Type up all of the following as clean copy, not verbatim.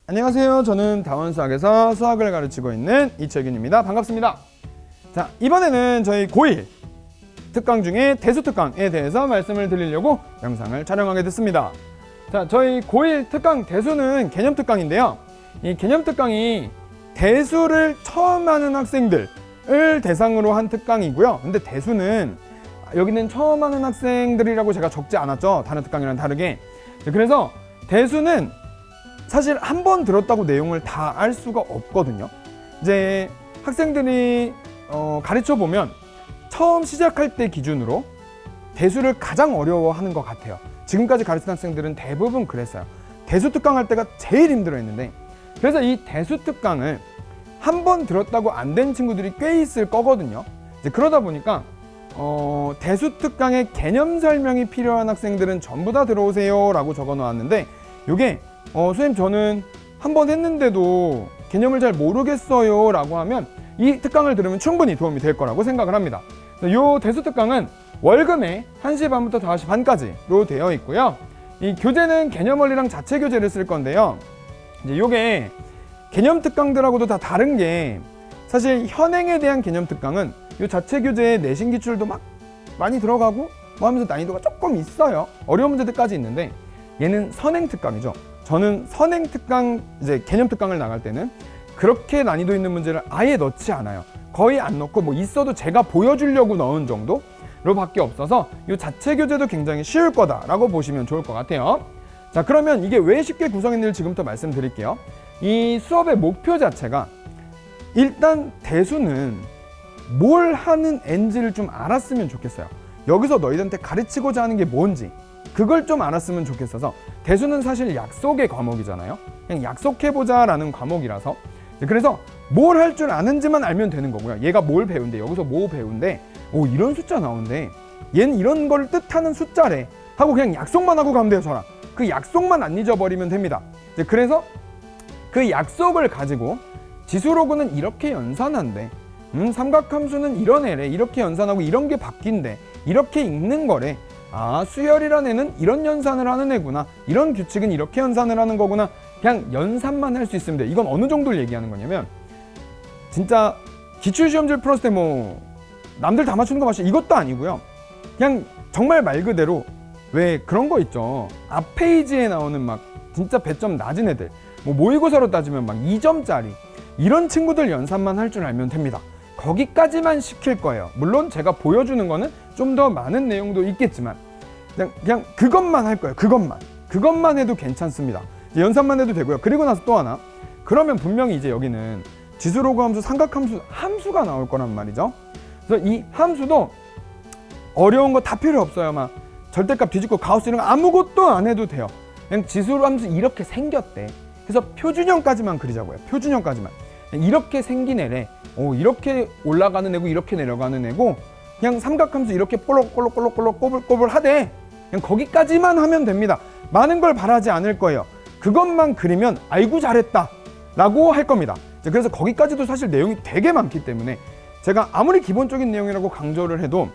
안녕하세요. 저는 다원수학에서 수학을 가르치고 있는 이철균입니다. 반갑습니다. 자, 이번에는 저희 고1 특강 중에 대수특강에 대해서 말씀을 드리려고 영상을 촬영하게 됐습니다. 자, 저희 고1 특강 대수는 개념특강인데요. 이 개념특강이 대수를 처음 하는 학생들을 대상으로 한 특강이고요. 근데 대수는 여기는 처음 하는 학생들이라고 제가 적지 않았죠. 다른 특강이랑 다르게. 그래서 대수는 사실 한 번 들었다고 내용을 다 알 수가 없거든요. 이제 학생들이 가르쳐 보면 처음 시작할 때 기준으로 대수를 가장 어려워하는 것 같아요. 지금까지 가르친 학생들은 대부분 그랬어요. 대수 특강 할 때가 제일 힘들어했는데, 그래서 이 대수 특강을 한 번 들었다고 안 된 친구들이 꽤 있을 거거든요. 이제 그러다 보니까 대수 특강의 개념 설명이 필요한 학생들은 전부 다 들어오세요라고 적어 놓았는데, 이게 선생님 저는 한 번 했는데도 개념을 잘 모르겠어요 라고 하면 이 특강을 들으면 충분히 도움이 될 거라고 생각을 합니다. 이 대수 특강은 월금에 1시 반부터 5시 반까지로 되어 있고요. 이 교재는 개념원리랑 자체 교재를 쓸 건데요. 이제 요게 개념 특강들하고도 다 다른 게, 사실 현행에 대한 개념 특강은 요 자체 교재에 내신 기출도 막 많이 들어가고 뭐 하면서 난이도가 조금 있어요. 어려운 문제들까지 있는데, 얘는 선행 특강이죠. 저는 선행 특강, 이제 개념 특강을 나갈 때는 그렇게 난이도 있는 문제를 아예 넣지 않아요. 거의 안 넣고 뭐 있어도 제가 보여주려고 넣은 정도로밖에 없어서 이 자체 교재도 굉장히 쉬울 거다라고 보시면 좋을 것 같아요. 자, 그러면 이게 왜 쉽게 구성했는지 지금부터 말씀드릴게요. 이 수업의 목표 자체가 일단 대수는 뭘 하는 앤지를 좀 알았으면 좋겠어요. 여기서 너희들한테 가르치고자 하는 게 뭔지 그걸 좀 알았으면 좋겠어서, 대수는 사실 약속의 과목이잖아요. 그냥 약속해보자 라는 과목이라서, 그래서 뭘 할 줄 아는지만 알면 되는 거고요. 얘가 뭘 배운대, 여기서 뭐 배운대, 이런 숫자 나온대, 얘는 이런 걸 뜻하는 숫자래 하고 그냥 약속만 하고 가면 돼요. 저랑 그 약속만 안 잊어버리면 됩니다. 그래서 그 약속을 가지고 지수로그는 이렇게 연산한대, 삼각함수는 이런 애래, 이렇게 연산하고 이런 게 바뀐대, 이렇게 읽는 거래, 수열이라는 애는 이런 연산을 하는 애구나, 이런 규칙은 이렇게 연산을 하는 거구나, 그냥 연산만 할 수 있으면 돼. 이건 어느 정도를 얘기하는 거냐면, 진짜 기출시험지를 풀었을 때 뭐 남들 다 맞추는 거 맞죠? 이것도 아니고요. 그냥 정말 말 그대로 왜 그런 거 있죠. 앞 페이지에 나오는 막 진짜 배점 낮은 애들, 뭐 모의고사로 따지면 막 2점짜리 이런 친구들 연산만 할 줄 알면 됩니다. 거기까지만 시킬 거예요. 물론 제가 보여주는 거는 좀 더 많은 내용도 있겠지만 그냥 그것만 할 거예요. 그것만 해도 괜찮습니다. 연산만 해도 되고요. 그리고 나서 또 하나, 그러면 분명히 이제 여기는 지수로그 함수, 삼각함수, 함수가 나올 거란 말이죠. 그래서 이 함수도 어려운 거 다 필요 없어요. 막 절대값 뒤집고 가우스 이런 거 아무것도 안 해도 돼요. 그냥 지수로 함수 이렇게 생겼대. 그래서 표준형까지만 그리자고요. 표준형까지만. 이렇게 생긴 애래. 이렇게 올라가는 애고 이렇게 내려가는 애고, 그냥 삼각함수 이렇게 볼록볼록볼록 꼬불꼬불 하되, 그냥 거기까지만 하면 됩니다. 많은 걸 바라지 않을 거예요. 그것만 그리면 아이고 잘했다 라고 할 겁니다. 그래서 거기까지도 사실 내용이 되게 많기 때문에 제가 아무리 기본적인 내용이라고 강조를 해도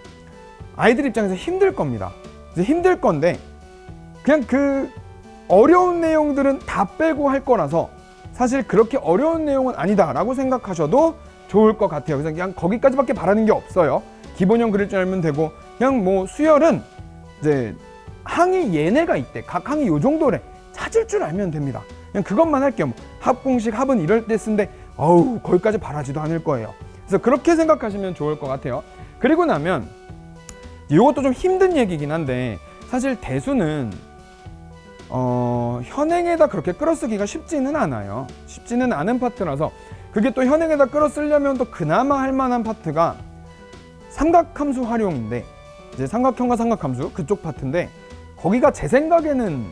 아이들 입장에서 힘들 겁니다. 이제 힘들 건데, 그냥 그 어려운 내용들은 다 빼고 할 거라서 사실 그렇게 어려운 내용은 아니다 라고 생각하셔도 좋을 것 같아요. 그래서 그냥 거기까지밖에 바라는 게 없어요. 기본형 그릴 줄 알면 되고, 그냥 뭐 수열은 이제 항이 얘네가 있대, 각 항이 요 정도래, 찾을 줄 알면 됩니다. 그냥 그것만 할게요. 뭐 합공식, 합은 이럴 때 쓴데 거기까지 바라지도 않을 거예요. 그래서 그렇게 생각하시면 좋을 것 같아요. 그리고 나면 이것도 좀 힘든 얘기긴 한데, 사실 대수는 현행에다 그렇게 끌어쓰기가 쉽지는 않아요. 쉽지는 않은 파트라서, 그게 또 현행에다 끌어쓰려면 또 그나마 할 만한 파트가 삼각함수 활용인데, 이제 삼각형과 삼각함수 그쪽 파트인데, 거기가 제 생각에는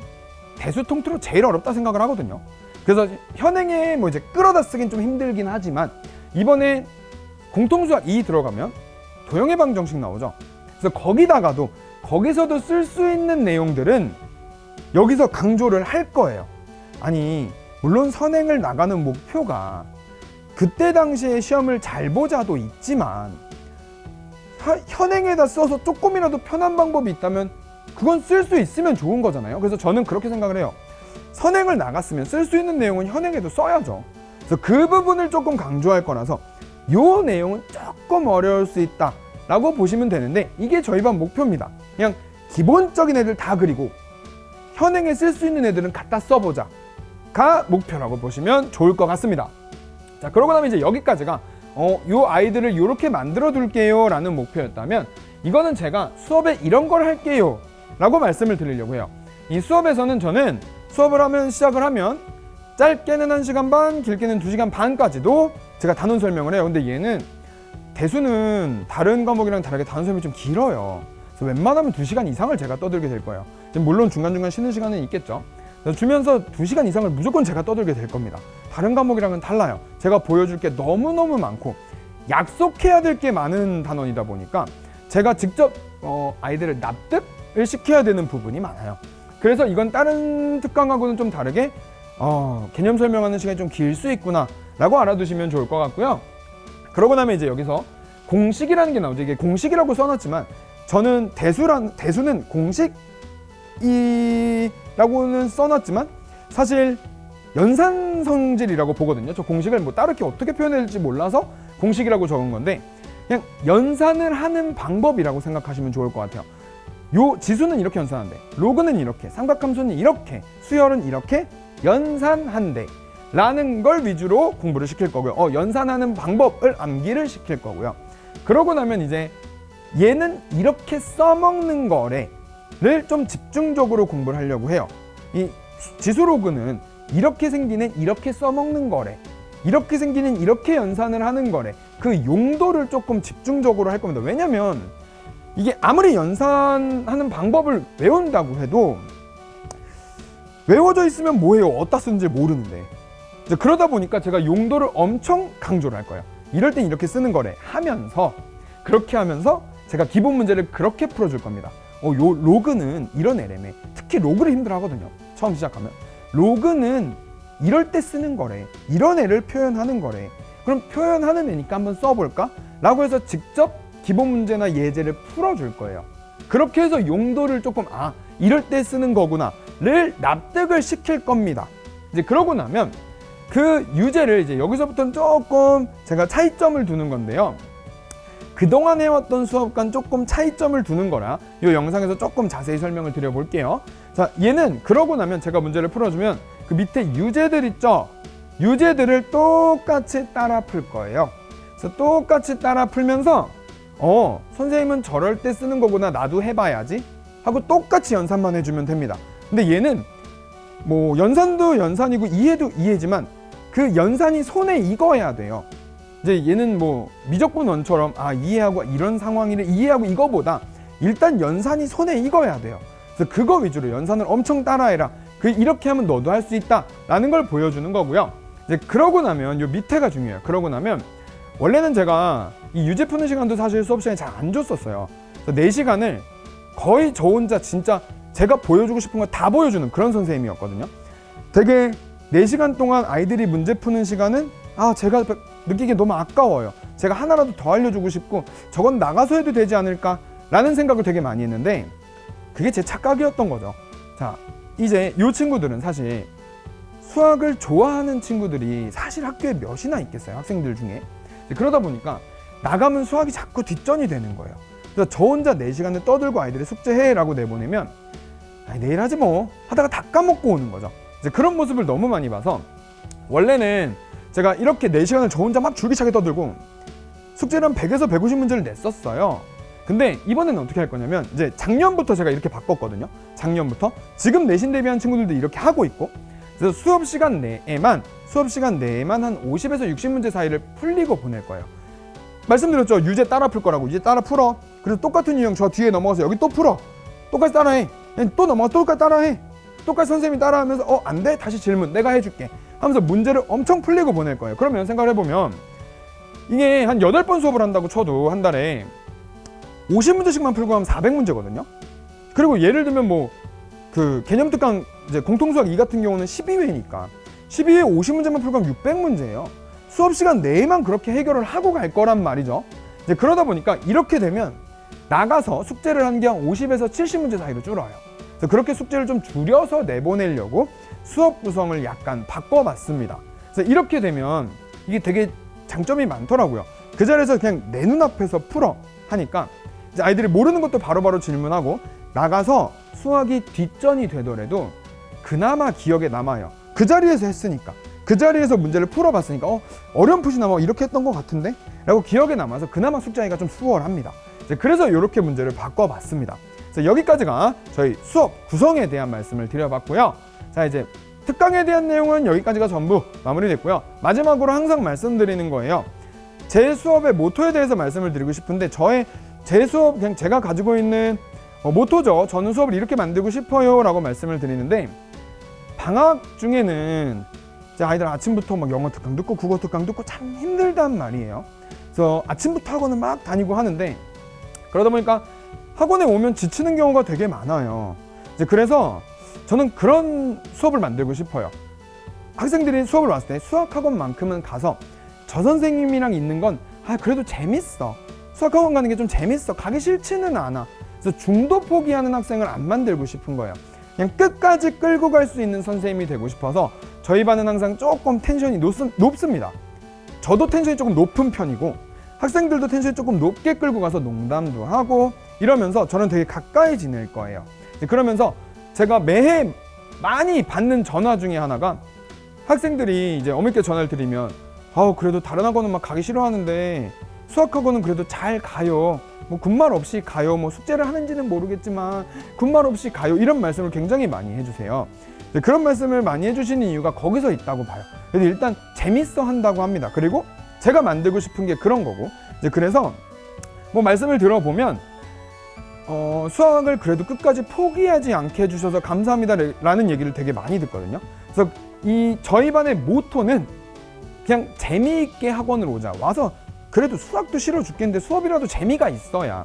대수 통틀어 제일 어렵다 생각을 하거든요. 그래서 현행에 뭐 이제 끌어다 쓰긴 좀 힘들긴 하지만, 이번에 공통수학 2 들어가면 도형의 방정식 나오죠. 그래서 거기서도 쓸 수 있는 내용들은 여기서 강조를 할 거예요. 아니, 물론 선행을 나가는 목표가 그때 당시에 시험을 잘 보자도 있지만, 현행에다 써서 조금이라도 편한 방법이 있다면 그건 쓸 수 있으면 좋은 거잖아요. 그래서 저는 그렇게 생각을 해요. 선행을 나갔으면 쓸 수 있는 내용은 현행에도 써야죠. 그래서 그 부분을 조금 강조할 거라서 요 내용은 조금 어려울 수 있다 라고 보시면 되는데, 이게 저희 반 목표입니다. 그냥 기본적인 애들 다 그리고 현행에 쓸 수 있는 애들은 갖다 써보자 가 목표라고 보시면 좋을 것 같습니다. 자, 그러고 나면 이제 여기까지가 요 아이들을 이렇게 만들어 둘게요 라는 목표였다면, 이거는 제가 수업에 이런 걸 할게요 라고 말씀을 드리려고 해요. 이 수업에서는 저는 수업을 시작을 하면 짧게는 1시간 반, 길게는 2시간 반까지도 제가 단원 설명을 해요. 근데 얘는 대수는 다른 과목이랑 다르게 단원 설명이 좀 길어요. 그래서 웬만하면 2시간 이상을 제가 떠들게 될 거예요. 물론 중간중간 쉬는 시간은 있겠죠. 그래서 주면서 2시간 이상을 무조건 제가 떠들게 될 겁니다. 다른 과목이랑은 달라요. 제가 보여줄 게 너무너무 많고 약속해야 될 게 많은 단원이다 보니까 제가 직접 아이들을 납득을 시켜야 되는 부분이 많아요. 그래서 이건 다른 특강하고는 좀 다르게 개념 설명하는 시간이 좀 길 수 있구나 라고 알아두시면 좋을 것 같고요. 그러고 나면 이제 여기서 공식이라는 게 나오죠. 이게 공식이라고 써놨지만 저는 대수는 공식이라고는 써놨지만 사실 연산 성질이라고 보거든요. 저 공식을 뭐 따로 이렇게 어떻게 표현해야 될지 몰라서 공식이라고 적은 건데, 그냥 연산을 하는 방법이라고 생각하시면 좋을 것 같아요. 요 지수는 이렇게 연산한대, 로그는 이렇게, 삼각함수는 이렇게, 수열은 이렇게 연산한대 라는 걸 위주로 공부를 시킬 거고요. 연산하는 방법을 암기를 시킬 거고요. 그러고 나면 이제 얘는 이렇게 써먹는 거래를 좀 집중적으로 공부를 하려고 해요. 이 지수 로그는 이렇게 생기는 이렇게 써먹는 거래, 이렇게 생기는 이렇게 연산을 하는 거래, 그 용도를 조금 집중적으로 할 겁니다. 왜냐면 이게 아무리 연산하는 방법을 외운다고 해도 외워져 있으면 뭐해요? 어디다 쓰는지 모르는데. 그러다 보니까 제가 용도를 엄청 강조를 할 거예요. 이럴 땐 이렇게 쓰는 거래 하면서, 그렇게 하면서 제가 기본 문제를 그렇게 풀어줄 겁니다. 요 로그는 이런 애래매. 특히 로그를 힘들어 하거든요. 처음 시작하면. 로그는 이럴 때 쓰는 거래, 이런 애를 표현하는 거래. 그럼 표현하는 애니까 한번 써볼까? 라고 해서 직접 기본 문제나 예제를 풀어줄 거예요. 그렇게 해서 용도를 조금 이럴 때 쓰는 거구나를 납득을 시킬 겁니다. 이제 그러고 나면 그 유제를 이제 여기서부터는 조금 제가 차이점을 두는 건데요. 그동안 해왔던 수업과는 조금 차이점을 두는 거라 이 영상에서 조금 자세히 설명을 드려볼게요. 자, 얘는 그러고 나면 제가 문제를 풀어주면 그 밑에 유제들 있죠? 유제들을 똑같이 따라 풀 거예요. 그래서 똑같이 따라 풀면서 선생님은 저럴 때 쓰는 거구나, 나도 해봐야지 하고 똑같이 연산만 해주면 됩니다. 근데 얘는 뭐 연산도 연산이고 이해도 이해지만 그 연산이 손에 익어야 돼요. 이제 얘는 뭐 미적분원처럼 이해하고 이런 상황이를 이해하고 이거보다 일단 연산이 손에 익어야 돼요. 그래서 그거 위주로 연산을 엄청 따라해라, 이렇게 하면 너도 할 수 있다 라는 걸 보여주는 거고요. 이제 그러고 나면 요 밑에가 중요해요. 그러고 나면 원래는 제가 이 유제 푸는 시간도 사실 수업 시간에 잘 안 줬었어요. 그래서 4시간을 거의 저 혼자 진짜 제가 보여주고 싶은 거 다 보여주는 그런 선생님이었거든요. 되게 4시간 동안 아이들이 문제 푸는 시간은 제가 느끼기에 너무 아까워요. 제가 하나라도 더 알려주고 싶고 저건 나가서 해도 되지 않을까 라는 생각을 되게 많이 했는데, 그게 제 착각이었던 거죠. 자, 이제 이 친구들은 사실 수학을 좋아하는 친구들이 사실 학교에 몇이나 있겠어요, 학생들 중에. 그러다 보니까 나가면 수학이 자꾸 뒷전이 되는 거예요. 그래서 저 혼자 4시간을 떠들고 아이들이 숙제해 라고 내보내면 내일 하지 뭐 하다가 다 까먹고 오는 거죠. 이제 그런 모습을 너무 많이 봐서 원래는 제가 이렇게 4시간을 저 혼자 막 줄기차게 떠들고 숙제를 한 100에서 150 문제를 냈었어요. 근데 이번에는 어떻게 할 거냐면, 이제 작년부터 제가 이렇게 바꿨거든요. 작년부터. 지금 내신 대비한 친구들도 이렇게 하고 있고, 그래서 수업 시간 내에만 한 50에서 60문제 사이를 풀리고 보낼 거예요. 말씀드렸죠? 유제 따라 풀 거라고. 유제 따라 풀어. 그래서 똑같은 유형 저 뒤에 넘어가서 여기 또 풀어. 똑같이 따라해. 또 넘어가서 똑같이 따라해. 똑같이 선생님이 따라하면서 안 돼? 다시 질문 내가 해줄게 하면서 문제를 엄청 풀리고 보낼 거예요. 그러면 생각을 해보면 이게 한 8번 수업을 한다고 쳐도 한 달에 50문제씩만 풀고 하면 400문제거든요. 그리고 예를 들면 뭐 그 개념 특강 이제 공통수학 2 같은 경우는 12회니까 12회 50문제만 풀고 하면 600문제예요. 수업 시간 내에만 그렇게 해결을 하고 갈 거란 말이죠. 이제 그러다 보니까 이렇게 되면 나가서 숙제를 한 게 한 50에서 70문제 사이로 줄어요. 그래서 그렇게 숙제를 좀 줄여서 내보내려고 수업 구성을 약간 바꿔봤습니다. 그래서 이렇게 되면 이게 되게 장점이 많더라고요. 그 자리에서 그냥 내 눈앞에서 풀어 하니까 이제 아이들이 모르는 것도 바로바로 질문하고 나가서 수학이 뒷전이 되더라도 그나마 기억에 남아요. 그 자리에서 했으니까, 그 자리에서 문제를 풀어봤으니까 어렴풋이나 뭐 이렇게 했던 것 같은데? 라고 기억에 남아서 그나마 숙제하기가 좀 수월합니다. 그래서 이렇게 문제를 바꿔봤습니다. 그래서 여기까지가 저희 수업 구성에 대한 말씀을 드려봤고요. 자, 이제 특강에 대한 내용은 여기까지가 전부 마무리됐고요. 마지막으로 항상 말씀드리는 거예요. 제 수업의 모토에 대해서 말씀을 드리고 싶은데 제 수업 그냥 제가 가지고 있는 모토죠. 저는 수업을 이렇게 만들고 싶어요 라고 말씀을 드리는데, 방학 중에는 제 아이들 아침부터 막 영어 특강 듣고 국어 특강 듣고 참 힘들단 말이에요. 그래서 아침부터 학원을 막 다니고 하는데 그러다 보니까 학원에 오면 지치는 경우가 되게 많아요. 그래서 저는 그런 수업을 만들고 싶어요. 학생들이 수업을 왔을 때 수학학원만큼은 가서 저 선생님이랑 있는 건 그래도 재밌어. 수학학원 가는 게 좀 재밌어. 가기 싫지는 않아. 그래서 중도 포기하는 학생을 안 만들고 싶은 거예요. 그냥 끝까지 끌고 갈 수 있는 선생님이 되고 싶어서 저희 반은 항상 조금 텐션이 높습니다. 저도 텐션이 조금 높은 편이고 학생들도 텐션이 조금 높게 끌고 가서 농담도 하고 이러면서 저는 되게 가까이 지낼 거예요. 그러면서 제가 매해 많이 받는 전화 중에 하나가, 학생들이 이제 어머니께 전화를 드리면 그래도 다른 학원은 막 가기 싫어하는데 수학학원은 그래도 잘 가요. 뭐 군말 없이 가요. 뭐 숙제를 하는지는 모르겠지만 군말 없이 가요. 이런 말씀을 굉장히 많이 해주세요. 그런 말씀을 많이 해주시는 이유가 거기서 있다고 봐요. 그래서 일단 재밌어 한다고 합니다. 그리고 제가 만들고 싶은 게 그런 거고, 그래서 뭐 말씀을 들어보면 수학을 그래도 끝까지 포기하지 않게 해주셔서 감사합니다 라는 얘기를 되게 많이 듣거든요. 그래서 저희 반의 모토는 그냥 재미있게 학원을 오자. 와서 그래도 수학도 싫어 죽겠는데 수업이라도 재미가 있어야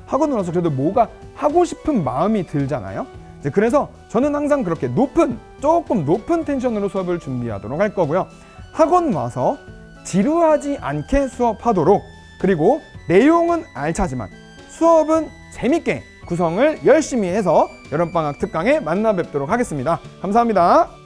학원을 와서 그래도 뭐가 하고 싶은 마음이 들잖아요. 그래서 저는 항상 그렇게 조금 높은 텐션으로 수업을 준비하도록 할 거고요. 학원 와서 지루하지 않게 수업하도록, 그리고 내용은 알차지만 수업은 재밌게 구성을 열심히 해서 여름방학 특강에 만나 뵙도록 하겠습니다. 감사합니다.